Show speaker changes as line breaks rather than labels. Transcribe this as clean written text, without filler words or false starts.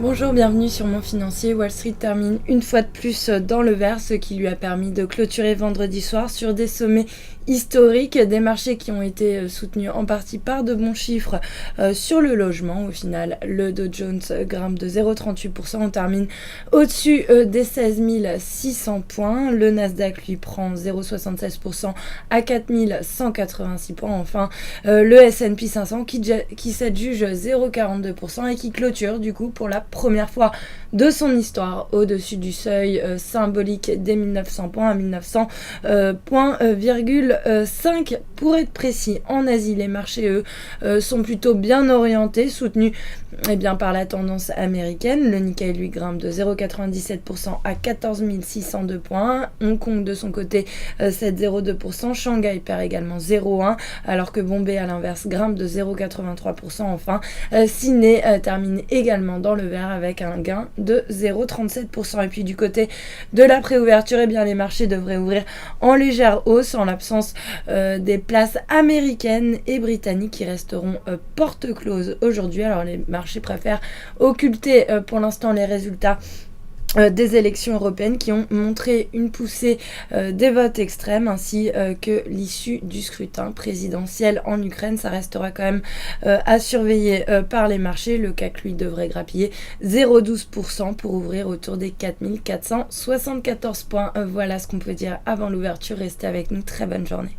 Bonjour, bienvenue sur Mon Financier. Wall Street termine une fois de plus dans le vert, ce qui lui a permis de clôturer vendredi soir sur des sommets historiques, des marchés qui ont été soutenus en partie par de bons chiffres sur le logement. Au final, le Dow Jones grimpe de 0,38%, on termine au-dessus des 16 600 points. Le Nasdaq lui prend 0,76% à 4 186 points. Enfin, le S&P 500 qui s'adjuge 0,42% et qui clôture du coup pour la première fois de son histoire au-dessus du seuil symbolique des 1900 points à 1900 5 pour être précis. En Asie, les marchés eux sont plutôt bien orientés, soutenus par la tendance américaine. Le Nikkei lui grimpe de 0,97% à 14 602 points. Hong Kong de son côté 7,02%. Shanghai perd également 0,1% alors que Bombay à l'inverse grimpe de 0,83%. Enfin, Sydney termine également dans le vert avec un gain de 0,37%. Et puis du côté de la préouverture, les marchés devraient ouvrir en légère hausse en l'absence des places américaines et britanniques qui resteront porte close aujourd'hui. Alors les marchés préfèrent occulter pour l'instant les résultats des élections européennes qui ont montré une poussée des votes extrêmes ainsi que l'issue du scrutin présidentiel en Ukraine. Ça restera quand même à surveiller par les marchés. Le CAC lui devrait grappiller 0,12% pour ouvrir autour des 4474 points. Voilà ce qu'on peut dire avant l'ouverture. Restez avec nous, très bonne journée.